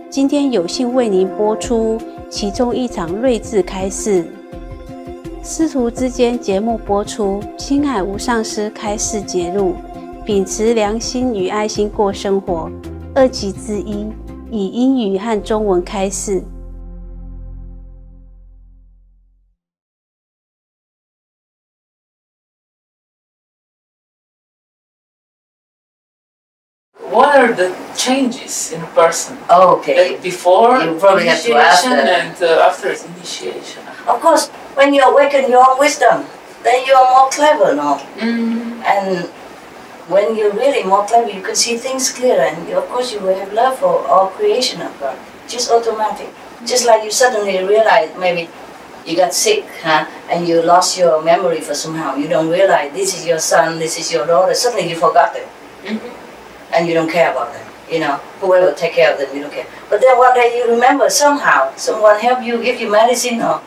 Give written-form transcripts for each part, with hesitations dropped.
今天有幸为您播出其中一场睿智开示。师徒之间节目播出，青海无上师开示节录，秉持良心与爱心过生活。2集之一，以英语和中文开示。What are the changes in a person? Oh, okay. Like before you probably initiation have to ask and after initiation. Of course, when you awaken your own wisdom, then you are more clever now. And when you're really more clever, you can see things clearer. And of course, you will have love for all creation of God. Just automatic. Just like you suddenly realize maybe you got sick, and you lost your memory for somehow. You don't realize this is your son, this is your daughter. Suddenly you forgot them. And you don't care about them, you know. Whoever take care of them, you don't care. But then one day you remember somehow, someone help you, give you medicine, or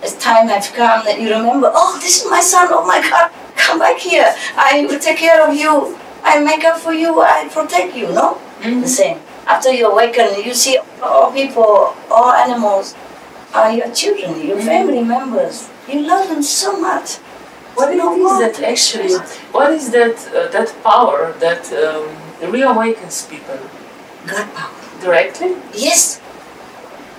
as time has come that you remember, oh, this is my son, oh my God, come back here. I will take care of you. I make up for you, I protect you, no? The same. After you awaken, you see all people, all animals are your children, your family members. You love them so much. What is that actually? What is that power that reawakens people? God power. Directly? Yes.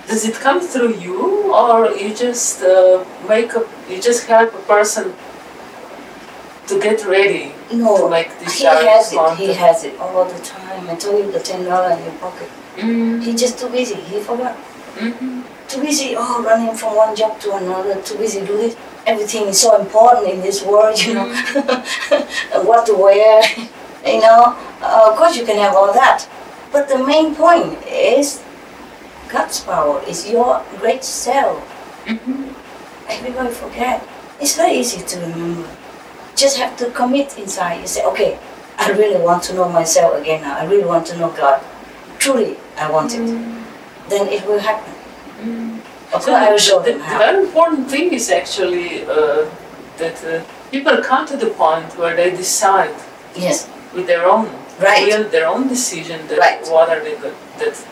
Does it come through you, or you just you just help a person to get ready to make this he has it all the time. I told you the $10 in your pocket. He's just too busy. He forgot. Too busy, running from one job to another. Too busy doing this. Everything is so important in this world, you know. What to wear, you know. Of course, you can have all that, but the main point is God's power is your great self. Everybody forget. It's very easy to remember. Just have to commit inside. You say, okay, I really want to know myself again now. I really want to know God. Truly, I want it. Then it will happen. Of course, I will show them how. The very important thing is actually that people come to the point where they decide. Yes. With their own will, their own decision. That what are they good? That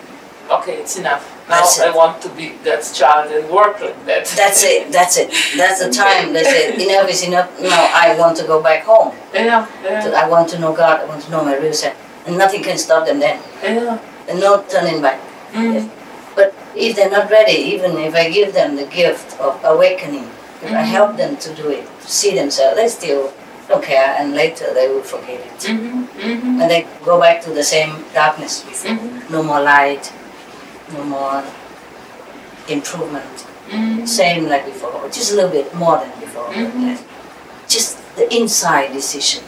okay, it's enough. Now I want to be that child and work like that. That's it. That's it. That's the time. That's it. Enough is enough. Now I want to go back home. Yeah. I want to know God. I want to know my real self, and nothing can stop them then. And no turning back. Yes. But if they're not ready, even if I give them the gift of awakening, if I help them to do it, to see themselves, they still don't care, and later they will forget it. And they go back to the same darkness before. No more light, no more improvement. Same like before, just a little bit more than before. Just the inside decision.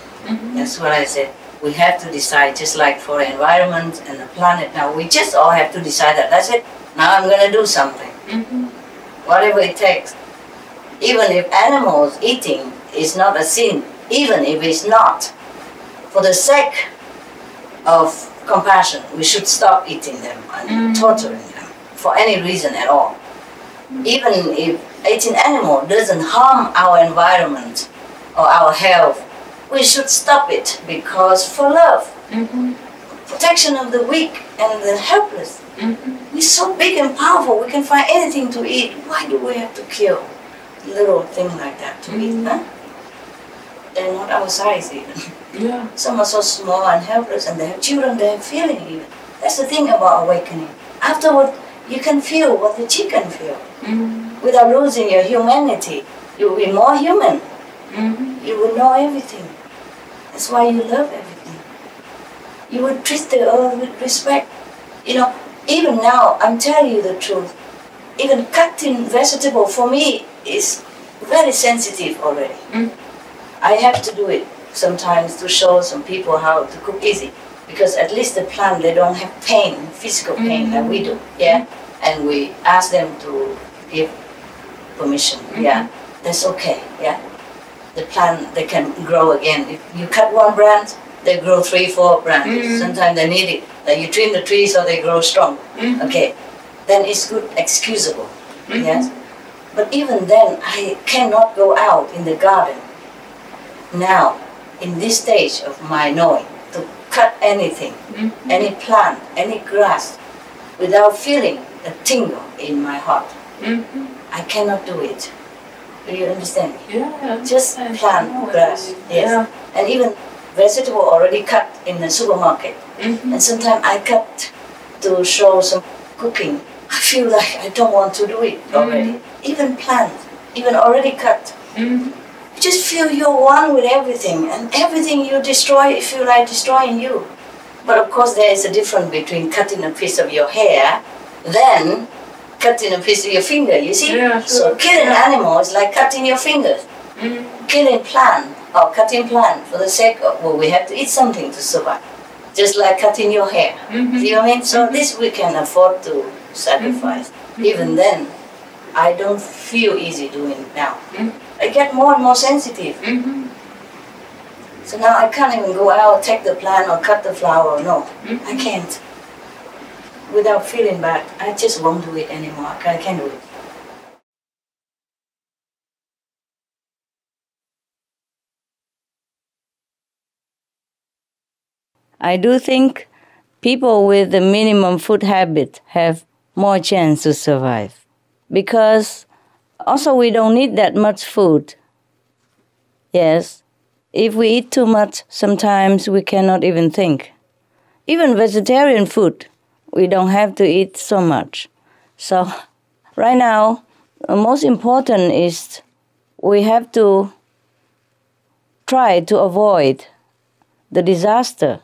That's what I said. We have to decide, just like for the environment and the planet now, we just all have to decide that. That's it. Now I'm going to do something. Whatever it takes. Even if animals eating is not a sin, even if it's not, for the sake of compassion, we should stop eating them and torturing them for any reason at all. Even if eating animal doesn't harm our environment or our health, we should stop it, because for love, protection of the weak and the helpless. We're so big and powerful, we can find anything to eat. Why do we have to kill little thing like that to eat? They're not our size even. Some are so small and helpless, and they have children, they have feeling even. That's the thing about awakening. Afterward, you can feel what the chicken feel. Without losing your humanity, you will be more human. You will know everything. That's why you love everything. You will treat the earth with respect. You know, even now, I'm telling you the truth. Even cutting vegetable for me is very sensitive already. I have to do it sometimes to show some people how to cook easy. Because at least the plant, they don't have pain, physical pain like we do. And we ask them to give permission. That's okay. The plant, they can grow again. If you cut one branch, they grow 3-4 branches. Sometimes they need it. Like you trim the tree so they grow strong. Okay, then it's good, excusable. Yes. But even then, I cannot go out in the garden now, in this stage of my knowing, to cut anything, any plant, any grass. without feeling a tingle in my heart. I cannot do it. Do you understand me? Yeah. Just plant grass. Yes. Yeah. And even vegetable already cut in the supermarket. And sometimes I cut to show some cooking. I feel like I don't want to do it already. Even plant, even already cut. You just feel you're one with everything, and everything you destroy, you feel like destroying you. But of course there is a difference between cutting a piece of your hair than cutting a piece of your finger, you see? Yeah, sure. So killing animals is like cutting your fingers. Killing plant or cutting plant for the sake of, well, we have to eat something to survive. Just like cutting your hair. See what I mean? So this we can afford to sacrifice. Even then, I don't feel easy doing it now. I get more and more sensitive. So now I can't even go out, take the plant or cut the flower. No, I can't. Without feeling bad, I just won't do it anymore. I can't do it. I do think people with the minimum food habit have more chance to survive. Because also we don't need that much food. Yes, if we eat too much, sometimes we cannot even think. Even vegetarian food, we don't have to eat so much. So right now, the most important is we have to try to avoid the disaster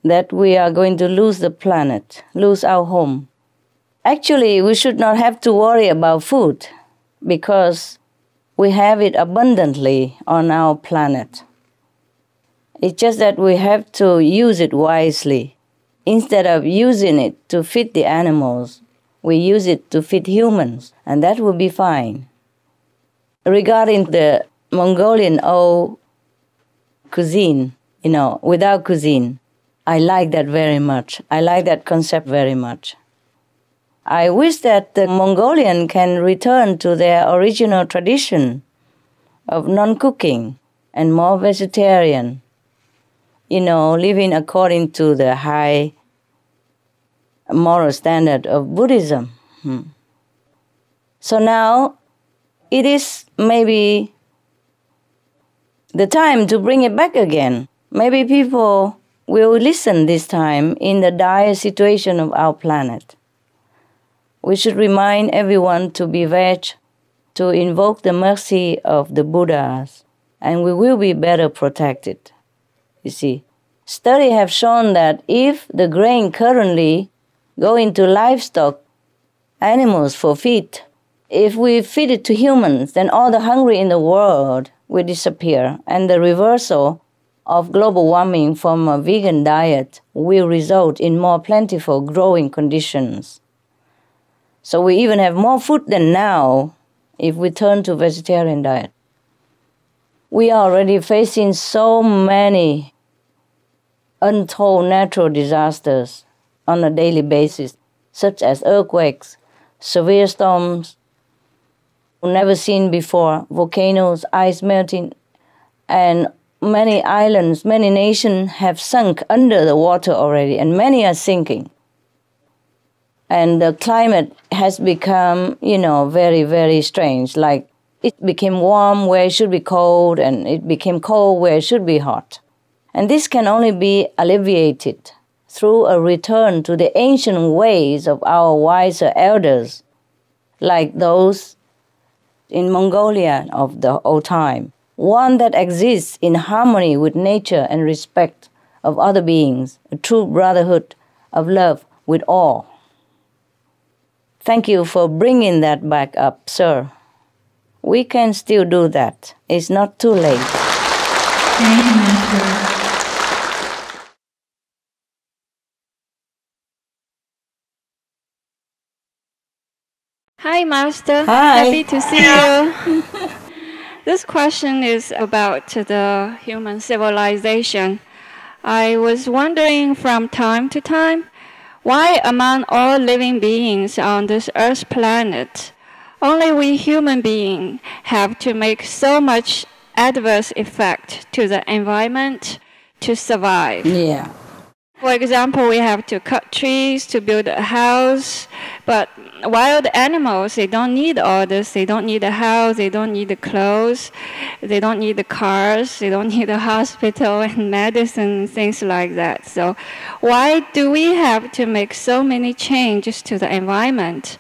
that we are going to lose the planet, lose our home. Actually, we should not have to worry about food because we have it abundantly on our planet. It's just that we have to use it wisely. Instead of using it to feed the animals, we use it to feed humans, and that will be fine. Regarding the Mongolian old cuisine, without cuisine, I like that very much. I like that concept very much. I wish that the Mongolian can return to their original tradition of non-cooking and more vegetarian, living according to the high moral standard of Buddhism. So now it is maybe the time to bring it back again. Maybe people will listen this time in the dire situation of our planet. We should remind everyone to be veg, to invoke the mercy of the Buddhas, and we will be better protected. You see, studies have shown that if the grain currently go into livestock, animals for feed, if we feed it to humans, then all the hungry in the world will disappear, and the reversal of global warming from a vegan diet will result in more plentiful growing conditions. So we even have more food than now if we turn to vegetarian diet. We are already facing so many untold natural disasters on a daily basis, such as earthquakes, severe storms, never seen before, volcanoes, ice melting, and many islands, many nations have sunk under the water already, and many are sinking. And the climate has become, very, very strange. Like it became warm where it should be cold, and it became cold where it should be hot. And this can only be alleviated through a return to the ancient ways of our wiser elders, like those in Mongolia of the old time. One that exists in harmony with nature and respect of other beings, a true brotherhood of love with all. Thank you for bringing that back up, sir. We can still do that. It's not too late. Thank you, Master. Hi, Master. Hi. Happy to see you. This question is about the human civilization. I was wondering from time to time, why among all living beings on this Earth planet, only we human beings have to make so much adverse effect to the environment to survive? Yeah. For example, we have to cut trees to build a house, but wild animals, they don't need all this. They don't need a house, they don't need the clothes, they don't need the cars, they don't need a hospital and medicine, things like that. So why do we have to make so many changes to the environment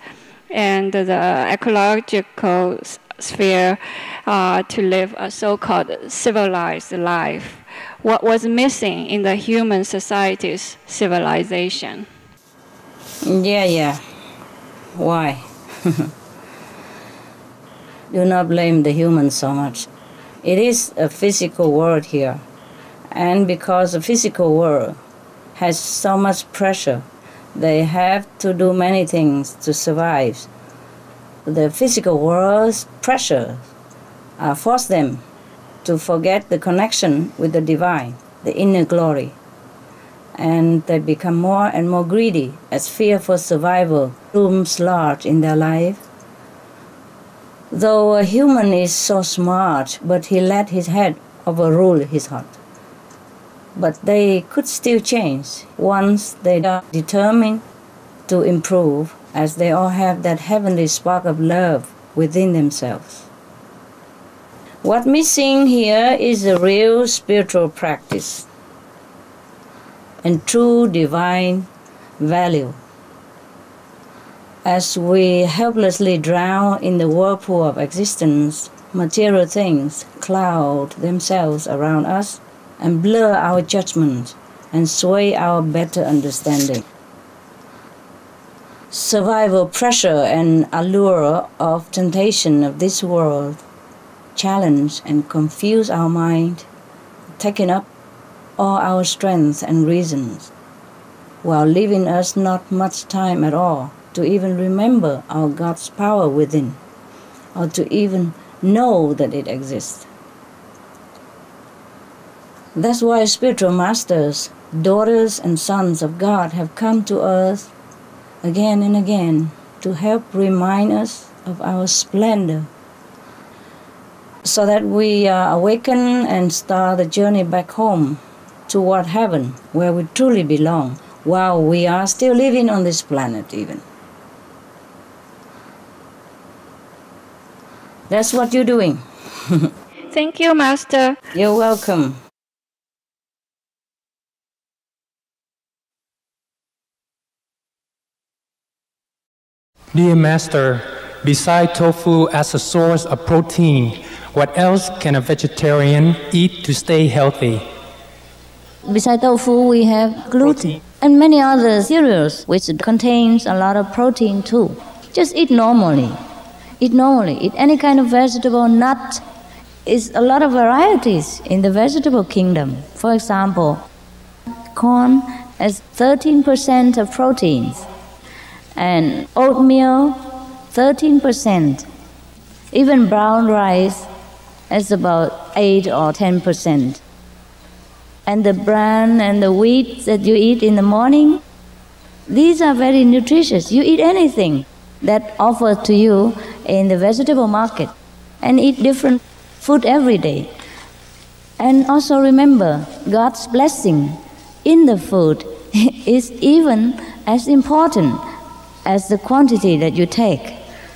and the ecological sphere to live a so-called civilized life? What was missing in the human society's civilization? Yeah. Why? Do not blame the humans so much. It is a physical world here. And because the physical world has so much pressure, they have to do many things to survive. The physical world's pressure force them to forget the connection with the divine, the inner glory. And they become more and more greedy as fear for survival looms large in their life. Though a human is so smart, but he let his head overrule his heart. But they could still change once they are determined to improve, as they all have that heavenly spark of love within themselves. What's missing here is a real spiritual practice and true divine value. As we helplessly drown in the whirlpool of existence, material things cloud themselves around us and blur our judgment and sway our better understanding. Survival pressure and allure of temptation of this world challenge and confuse our mind, taking up all our strength and reasons, while leaving us not much time at all to even remember our God's power within, or to even know that it exists. That's why spiritual masters, daughters and sons of God have come to us again and again to help remind us of our splendor, so that we awaken and start the journey back home toward heaven, where we truly belong, while we are still living on this planet even. That's what you're doing. Thank you, Master. You're welcome. Dear Master, beside tofu as a source of protein, what else can a vegetarian eat to stay healthy? Besides tofu, we have gluten and many other cereals which contains a lot of protein too. Just eat normally. Eat normally. Eat any kind of vegetable, nut. Is a lot of varieties in the vegetable kingdom. For example, corn has 13% of proteins, and oatmeal 13%. Even brown rice has about 8 or 10%. And the bran and the wheat that you eat in the morning, these are very nutritious. You eat anything that offered to you in the vegetable market, and eat different food every day. And also remember, God's blessing in the food is even as important as the quantity that you take.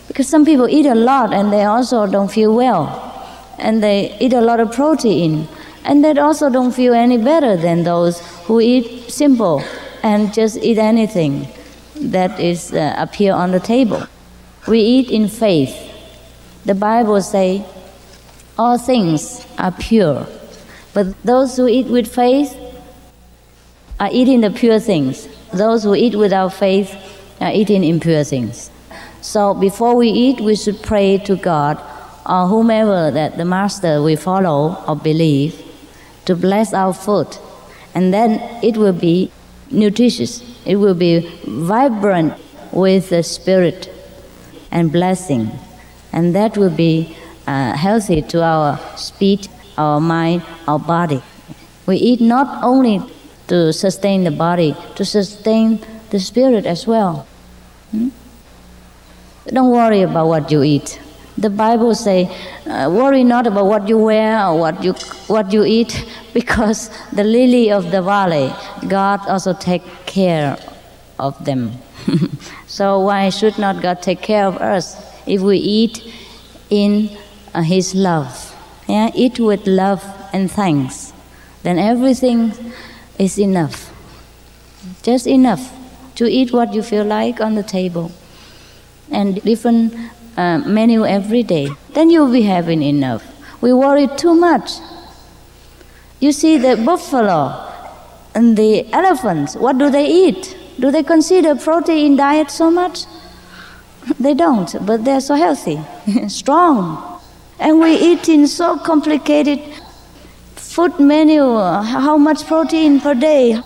Because some people eat a lot and they also don't feel well. And they eat a lot of protein and they also don't feel any better than those who eat simple and just eat anything that is appear on the table. We eat in faith. The Bible says, all things are pure. But those who eat with faith are eating the pure things. Those who eat without faith are eating impure things. So before we eat, we should pray to God or whomever that the Master we follow or believe to bless our food. And then it will be nutritious. It will be vibrant with the spirit and blessing. And that will be healthy to our speech, our mind, our body. We eat not only to sustain the body, to sustain the spirit as well. Don't worry about what you eat. The Bible say, worry not about what you wear or what you eat, because the lily of the valley, God also take care of them. So why should not God take care of us if we eat in His love? Yeah? Eat with love and thanks. Then everything is enough. Just enough to eat what you feel like on the table. And different menu every day. Then you'll be having enough. We worry too much. You see the buffalo and the elephants, what do they eat? Do they consider protein diet so much? They don't, but they're so healthy, strong. And we eat in so complicated food menu, how much protein per day,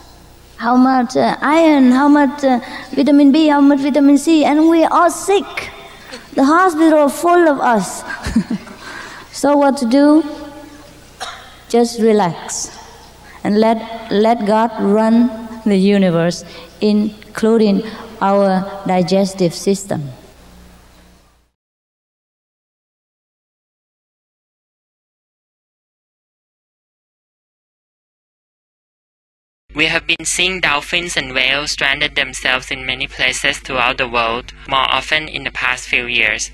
how much iron, how much vitamin B, how much vitamin C, and we are sick. The hospital is full of us. So what to do? Just relax and let God run the universe, including our digestive system. We have been seeing dolphins and whales stranded themselves in many places throughout the world, more often in the past few years.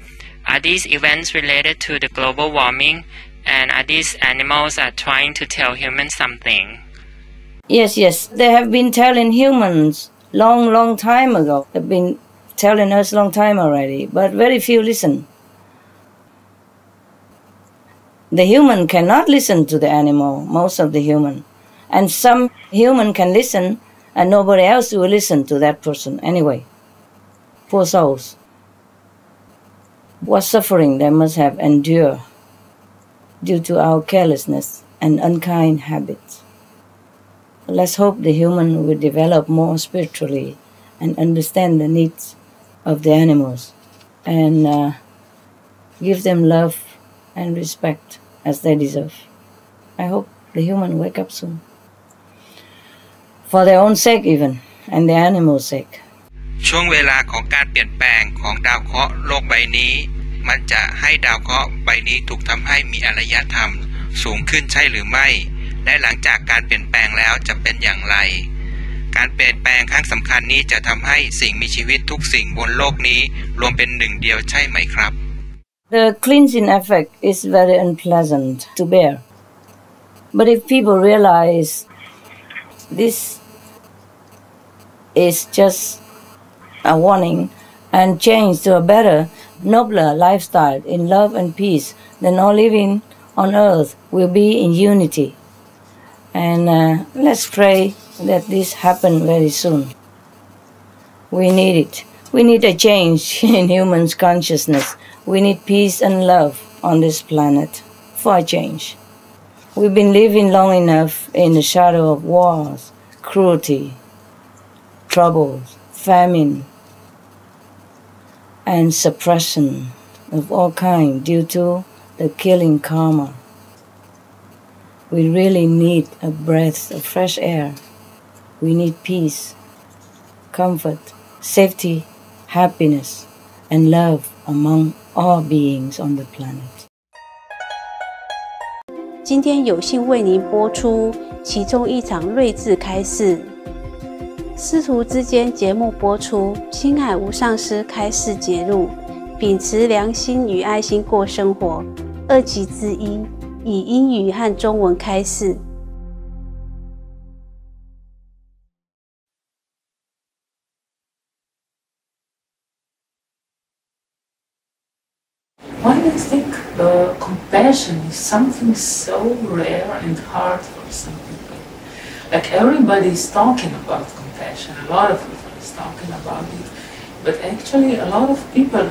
Are these events related to the global warming, and are these animals trying to tell humans something? Yes, they have been telling humans long time ago. They've been telling us long time already, but very few listen. The human cannot listen to the animal, most of the human. And some human can listen, and nobody else will listen to that person anyway. Poor souls. What suffering they must have endured due to our carelessness and unkind habits. Let's hope the human will develop more spiritually and understand the needs of the animals and give them love and respect as they deserve. I hope the human wake up soon. For their own sake even, and the animals' sake. ช่วงเวลาของการเปลี่ยนแปลงของดาวเคราะห์โลกใบนี้มันจะให้ดาวเคราะห์ใบนี้ถูกทำให้มีอารยธรรมสูงขึ้นใช่หรือไม่และหลังจากการเปลี่ยนแปลงแล้วจะเป็นอย่างไรการเปลี่ยนแปลงครั้งสำคัญนี้จะทำให้สิ่งมีชีวิตทุกสิ่งบนโลกนี้รวมเป็นหนึ่งเดียวใช่ไหมครับ The cleansing effect is very unpleasant to bear. But if people realize this is just a warning and change to a better, nobler lifestyle in love and peace, then all living on earth will be in unity. And let's pray that this happen very soon. We need it. We need a change in humans' consciousness. We need peace and love on this planet for a change. We've been living long enough in the shadow of wars, cruelty, troubles, famine, and suppression of all kinds due to the killing karma. We really need a breath of fresh air. We need peace, comfort, safety, happiness, and love among all beings on the planet. 今天有幸为您播出其中一场睿智开示。师徒之间节目播出，青海无上师开示节录，秉持良心与爱心过生活。2集之一，以英语和中文开示。Why do you think compassion is something so rare and hard for some people? Like everybody is talking about compassion, a lot of people is talking about it, but actually a lot of people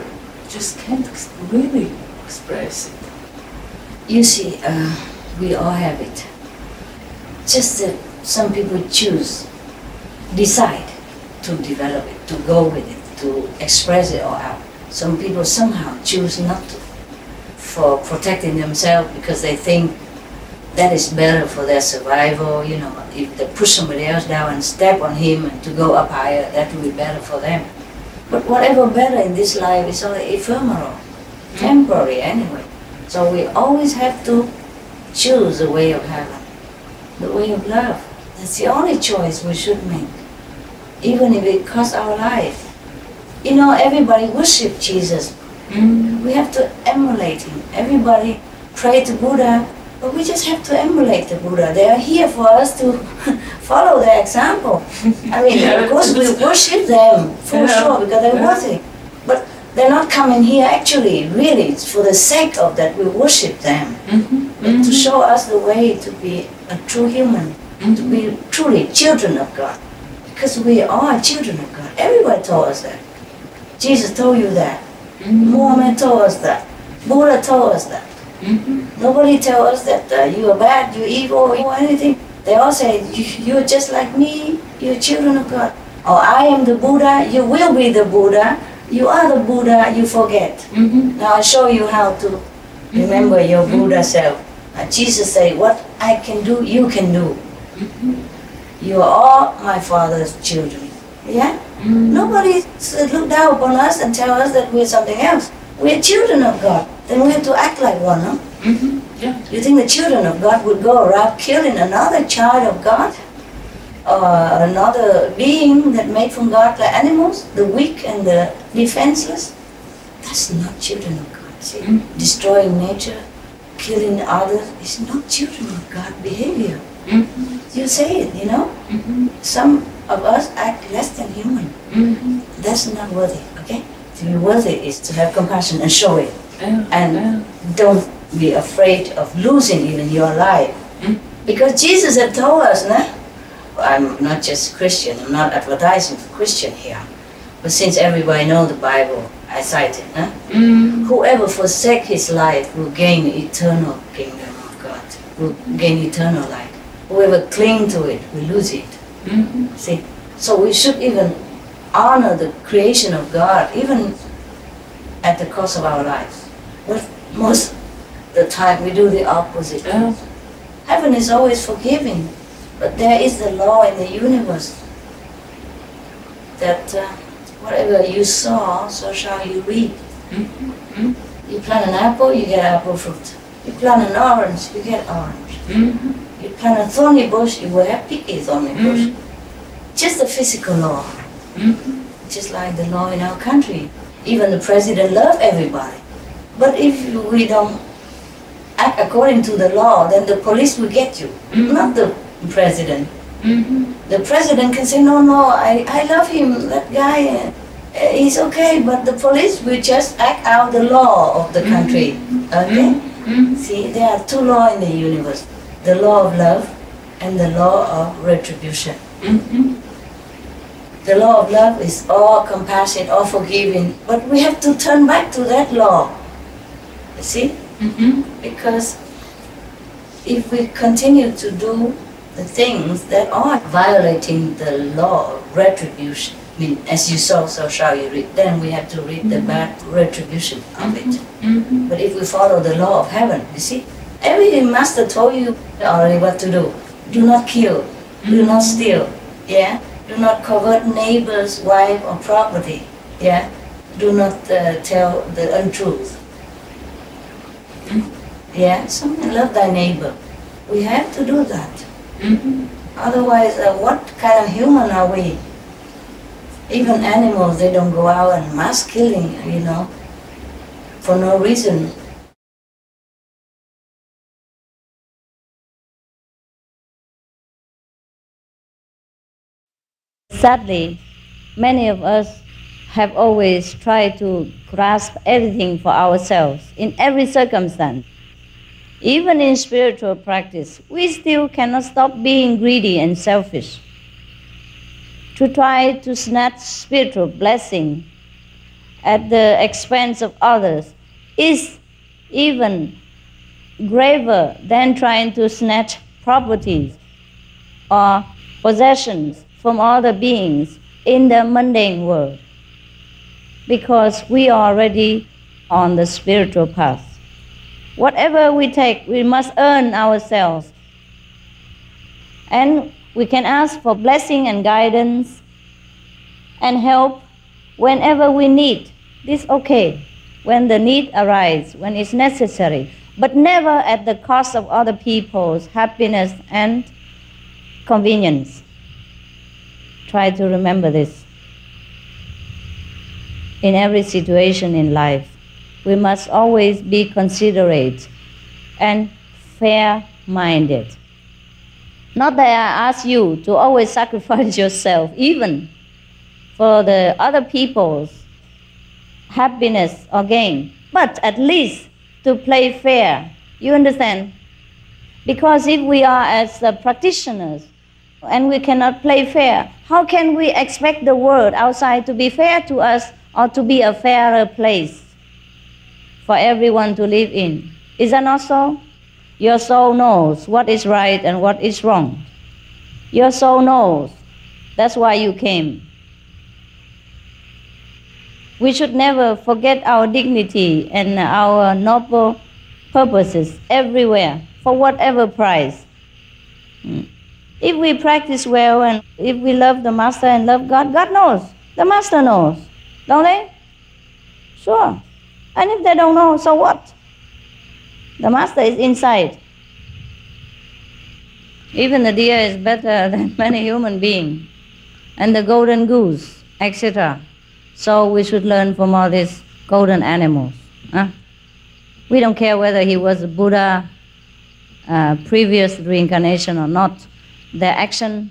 just can't really express it. You see, we all have it. Just that some people decide to develop it, to go with it, to express it all out. Some people somehow choose not to, for protecting themselves because they think that is better for their survival. You know, if they push somebody else down and step on him and to go up higher, that will be better for them. But whatever better in this life is only ephemeral. temporary anyway. So we always have to choose the way of heaven, the way of love. That's the only choice we should make, even if it costs our life. You know, everybody worship Jesus. We have to emulate him. Everybody pray to Buddha, but we just have to emulate the Buddha. They are here for us to follow their example. I mean, of course we worship them, for sure, because they're worthy. But they're not coming here actually, really, it's for the sake of that we worship them. But to show us the way to be a true human, to be truly children of God. Because we are children of God. Everybody told us that. Jesus told you that. Muhammad told us that. Buddha told us that. Nobody tells us that you are bad, you're evil, or anything. They all say, you're just like me, you're children of God. Or I am the Buddha, you will be the Buddha. You are the Buddha, you forget. Now I'll show you how to remember your Buddha self. Jesus said, what I can do, you can do. You are all my Father's children. Yeah? Nobody look down upon us and tell us that we're something else. We're children of God. Then we have to act like one, no? Yeah. You think the children of God would go around killing another child of God? Or another being that made from God like animals? The weak and the defenseless? That's not children of God. See? Destroying nature, killing others is not children of God behavior. You say it, you know? Some of us act less than human. That's not worthy, okay? To be worthy is to have compassion and show it. And don't be afraid of losing even your life. Because Jesus had told us, nah? I'm not just Christian, I'm not advertising for Christian here. But since everybody knows the Bible, I cite it, nah? Whoever forsake his life will gain eternal kingdom of God, will gain eternal life. Whoever cling to it will lose it. See? So we should even honor the creation of God, even at the cost of our lives. But most of the time we do the opposite. Heaven is always forgiving, but there is the law in the universe that whatever you sow, so shall you reap. You plant an apple, you get apple fruit. You plant an orange, you get orange. You plant a thorny bush, you will have picky thorny bush. Just the physical law. Just like the law in our country. Even the president loves everybody. But if we don't act according to the law, then the police will get you, not the president. The president can say, no, I love him, that guy, he's okay, but the police will just act out the law of the country. Okay? See, there are two laws in the universe. The law of love and the law of retribution. The law of love is all compassion, all forgiving, but we have to turn back to that law. You see? Because if we continue to do the things that are violating the law of retribution, I mean, as you sow, so shall you reap, then we have to reap the bad retribution of it. But if we follow the law of heaven, you see, every master told you already what to do. Do not kill, do not steal, yeah? Do not covet neighbor's wife or property, yeah? Do not tell the untruth. Yeah, something, love thy neighbor. We have to do that. Otherwise, what kind of human are we? Even animals, they don't go out and mass killing, you know, for no reason. Sadly, many of us have always tried to grasp everything for ourselves in every circumstance. Even in spiritual practice, we still cannot stop being greedy and selfish. To try to snatch spiritual blessing at the expense of others is even graver than trying to snatch properties or possessions from other beings in the mundane world, because we are already on the spiritual path. Whatever we take, we must earn ourselves. And we can ask for blessing and guidance and help whenever we need. This is okay. when the need arises, when it's necessary, but never at the cost of other people's happiness and convenience. Try to remember this. In every situation in life, we must always be considerate and fair-minded. Not that I ask you to always sacrifice yourself, even for the other people's happiness or gain, but at least to play fair. You understand? Because if we are as practitioners and we cannot play fair, how can we expect the world outside to be fair to us or to be a fairer place for everyone to live in? Is that not so? Your soul knows what is right and what is wrong. Your soul knows. That's why you came. We should never forget our dignity and our noble purposes everywhere, for whatever price. If we practice well and if we love the Master and love God, God knows. The Master knows. Don't they? Sure. And if they don't know, so what? The Master is inside. Even the deer is better than many human beings, and the golden goose, etc. So we should learn from all these golden animals. We don't care whether he was a Buddha, previous reincarnation or not. Their action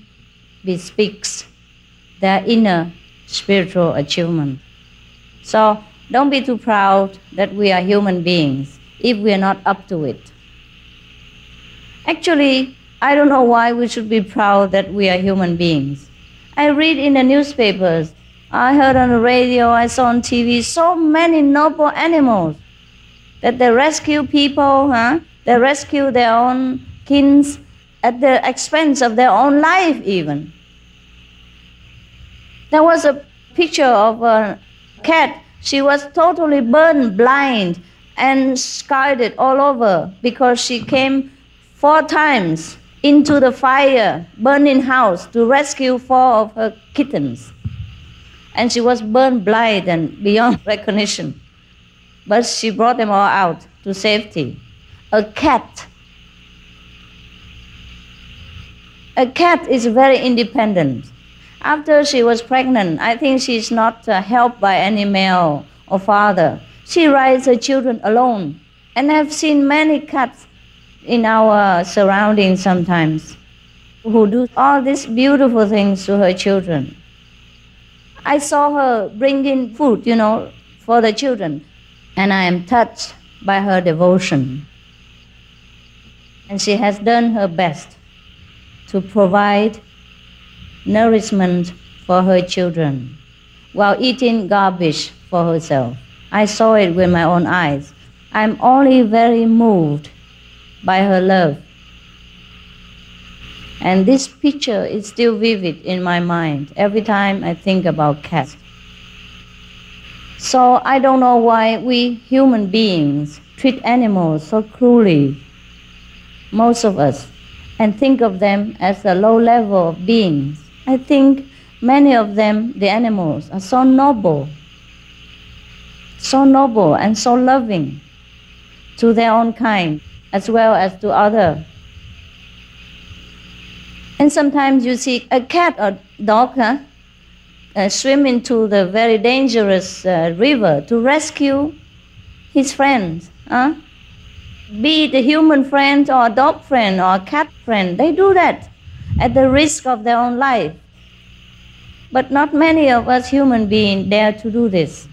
bespeaks their inner spiritual achievement. So don't be too proud that we are human beings if we are not up to it. Actually, I don't know why we should be proud that we are human beings. I read in the newspapers, I heard on the radio, I saw on TV, so many noble animals that they rescue people, they rescue their own kins at the expense of their own life even. There was a picture of a cat. She was totally burned blind and scarred all over because she came 4 times into the fire, burning house to rescue 4 of her kittens. And she was burned blind and beyond recognition. But she brought them all out to safety. A cat is very independent. After she was pregnant, I think she's not helped by any male or father. She raises her children alone. And I've seen many cats in our surroundings sometimes who do all these beautiful things to her children. I saw her bringing food, for the children, and I am touched by her devotion. And she has done her best to provide nourishment for her children while eating garbage for herself. I saw it with my own eyes. I'm only very moved by her love. And this picture is still vivid in my mind every time I think about cats. So I don't know why we human beings treat animals so cruelly, most of us, and think of them as a low level of beings. I think many of them, the animals, are so noble and so loving to their own kind as well as to others. And sometimes you see a cat or dog swim into the very dangerous river to rescue his friends. Be it a human friend or a dog friend or a cat friend, they do that at the risk of their own life. But not many of us human beings dare to do this.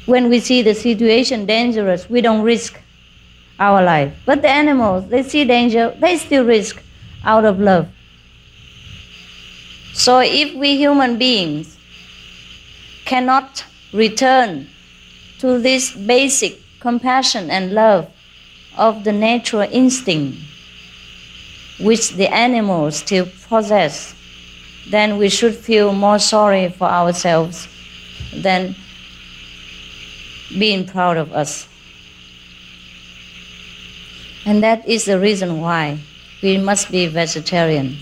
When we see the situation dangerous, we don't risk our life. But the animals, they see danger, they still risk out of love. So if we human beings cannot return to this basic compassion and love of the natural instinct which the animals still possess, then we should feel more sorry for ourselves than being proud of us. And that is the reason why we must be vegetarian,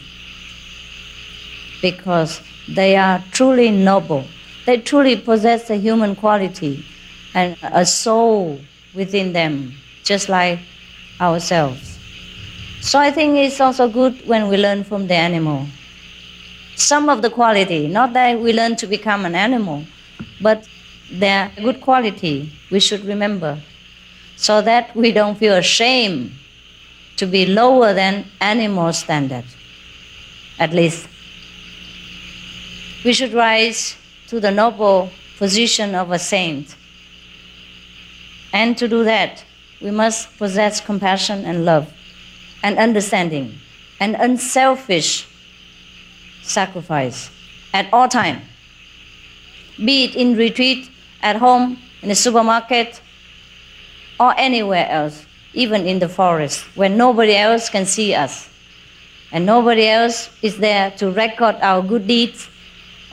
because they are truly noble. They truly possess the human quality. and a soul within them, just like ourselves. So I think it's also good when we learn from the animal. Some of the quality, not that we learn to become an animal, but their good quality we should remember, so that we don't feel ashamed to be lower than animal standard. At least we should rise to the noble position of a saint. And to do that, we must possess compassion and love and understanding and unselfish sacrifice at all times. Be it in retreat, at home, in the supermarket, or anywhere else, even in the forest, where nobody else can see us, and nobody else is there to record our good deeds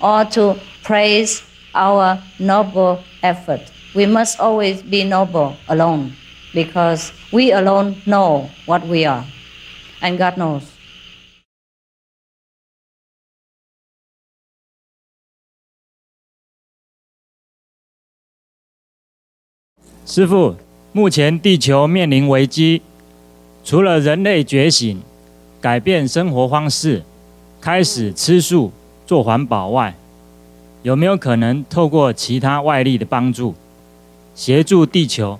or to praise our noble effort. We must always be noble alone, because we alone know what we are, and God knows. 师父，目前地球面临危机，除了人类觉醒、改变生活方式、开始吃素、做环保外，有没有可能透过其他外力的帮助，协助地球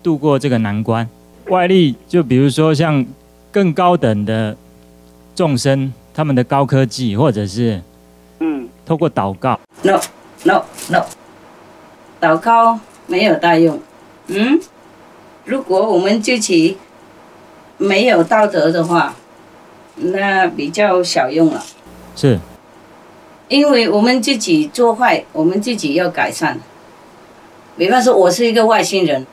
度过这个难关？外力就比如说像更高等的众生，他们的高科技，或者是透过祷告。No， 祷告没有大用。如果我们自己没有道德的话，那比较小用了。是。因为我们自己做坏，我们自己要改善。比方说，我是一个外星人，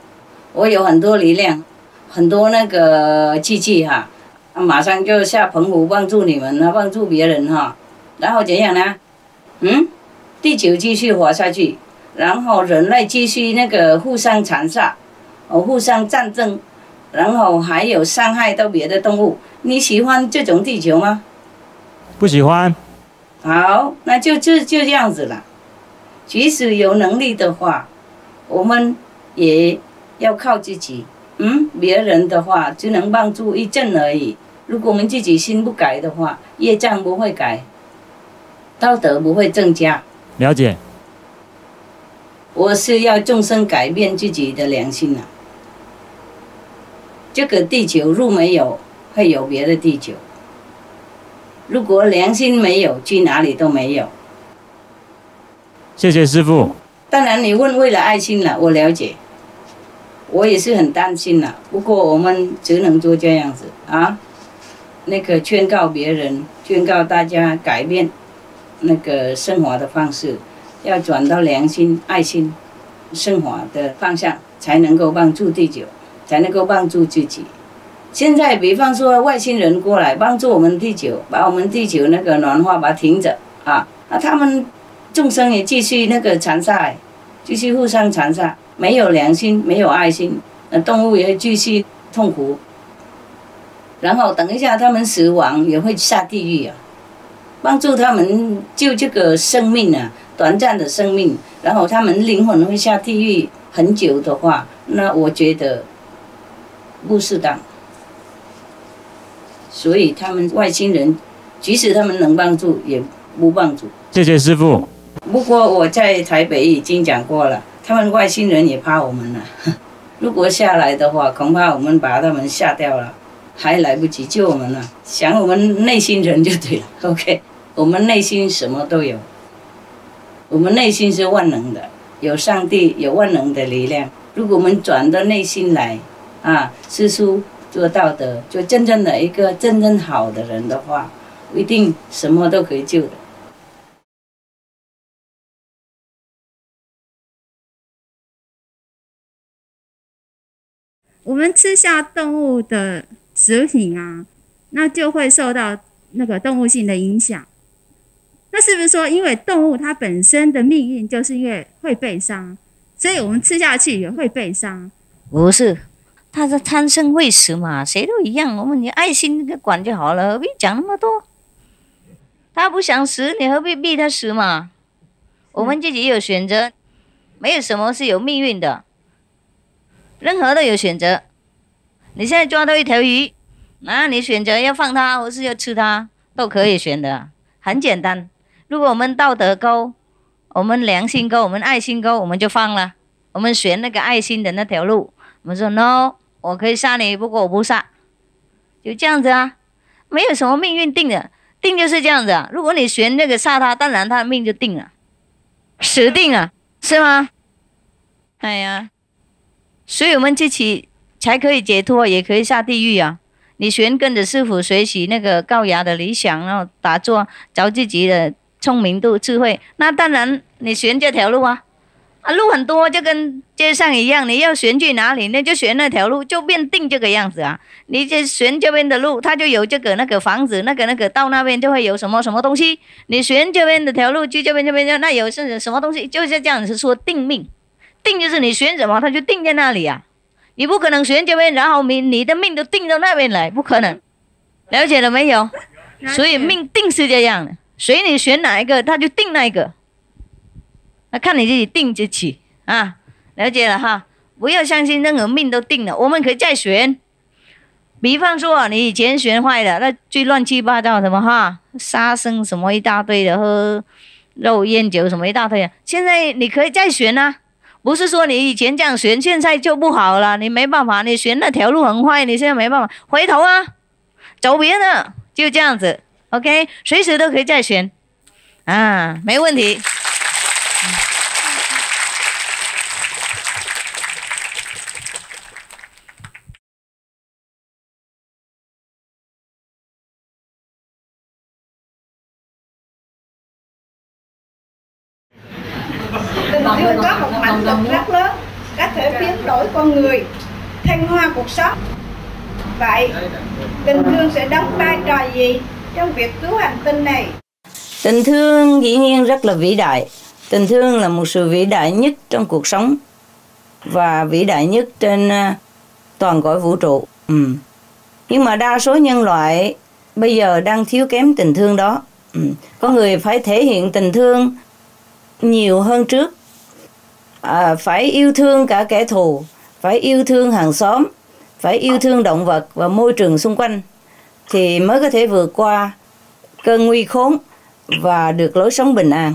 我有很多力量，很多那个机器哈，马上就下澎湖帮助你们，帮助别人哈，然后怎样呢？地球继续活下去，然后人类继续那个互相残杀，互相战争，然后还有伤害到别的动物。你喜欢这种地球吗？不喜欢。好，那就这样子了。即使有能力的话，我们也要靠自己。别人的话只能帮助一阵而已。如果我们自己心不改的话，业障不会改，道德不会增加。了解。我是要众生改变自己的良心啊。这个地球如没有，会有别的地球。如果良心没有，去哪里都没有。谢谢师父。当然，你问为了爱心了，我了解，我也是很担心了。不过我们只能做这样子啊，那个劝告别人，劝告大家改变那个生活的方式，要转到良心、爱心生活的方向，才能够帮助地球，才能够帮助自己。现在比方说外星人过来帮助我们地球，把我们地球那个暖化把它停着啊，他们众生也继续那个残杀，继续互相残杀，没有良心，没有爱心，动物也继续痛苦。然后等一下他们死亡也会下地狱啊，帮助他们救这个生命啊，短暂的生命，然后他们灵魂会下地狱很久的话，那我觉得不适当。所以他们外星人，即使他们能帮助，也不帮助。谢谢师父。不过我在台北已经讲过了，他们外星人也怕我们了。如果下来的话，恐怕我们把他们吓掉了，还来不及救我们了。想我们内心人就对了。OK， 我们内心什么都有，我们内心是万能的，有上帝，有万能的力量。如果我们转到内心来，吃素做道德，就真正的一个真正好的人的话，一定什么都可以救的。我们吃下动物的食品啊，那就会受到那个动物性的影响。那是不是说，因为动物它本身的命运就是因为会被伤，所以我们吃下去也会被伤？不是，它是贪生会死嘛，谁都一样。我们你爱心管就好了，何必讲那么多？他不想死，你何必逼他死嘛？我们自己有选择，没有什么是有命运的。任何都有选择。你现在抓到一条鱼，你选择要放它或是要吃它，都可以选的，很简单。如果我们道德高，我们良心高，我们爱心高，我们就放了，我们选那个爱心的那条路。我们说 no， 我可以杀你，不过我不杀，就这样子啊，没有什么命运定的，定就是这样子啊。如果你选那个杀他，当然他的命就定了，死定了，是吗？哎呀，所以我们自己才可以解脱，也可以下地狱啊。你选跟着师父学习那个高雅的理想，然后打坐，找自己的聪明度、智慧，那当然你选这条路啊。路很多，就跟街上一样，你要选去哪里，那就选那条路，就变定这个样子啊。你就选这边的路，它就有这个那个房子，那个到那边就会有什么什么东西。你选这边的条路，去这边那有是什么东西，就是这样子说定命。定就是你选什么，它就定在那里啊。你不可能选这边，然后你的命都定到那边来，不可能。了解了没有？所以命定是这样的，随你选哪一个，它就定那一个。那看你自己定自己啊，了解了哈，不要相信任何命都定了，我们可以再选。比方说你以前选坏了，那最乱七八糟什么哈，杀生什么一大堆的，喝肉烟酒什么一大堆的，现在你可以再选啊，不是说你以前这样选，现在就不好了，你没办法，你选那条路很坏，你现在没办法，回头啊，走别的，就这样子 ，OK， 随时都可以再选啊，没问题。Tình thương có một mạnh lực rất lớn, có thể biến đổi con người, thăng hoa cuộc sống. Vậy, tình thương sẽ đóng vai trò gì trong việc cứu hành tinh này? Tình thương dĩ nhiên rất là vĩ đại. Tình thương là một sự vĩ đại nhất trong cuộc sống và vĩ đại nhất trên toàn cõi vũ trụ. Nhưng mà đa số nhân loại bây giờ đang thiếu kém tình thương đó. Có người phải thể hiện tình thương nhiều hơn trước, phải yêu thương cả kẻ thù, phải yêu thương hàng xóm, phải yêu thương động vật và môi trường xung quanh thì mới có thể vượt qua cơn nguy khốn và được lối sống bình an.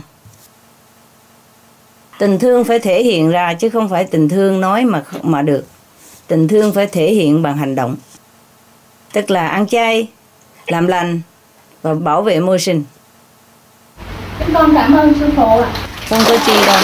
Tình thương phải thể hiện ra chứ không phải tình thương nói mà được. Tình thương phải thể hiện bằng hành động, tức là ăn chay, làm lành và bảo vệ môi sinh. Chúng con cảm ơn sư phụ ạ. Không có chi đâu.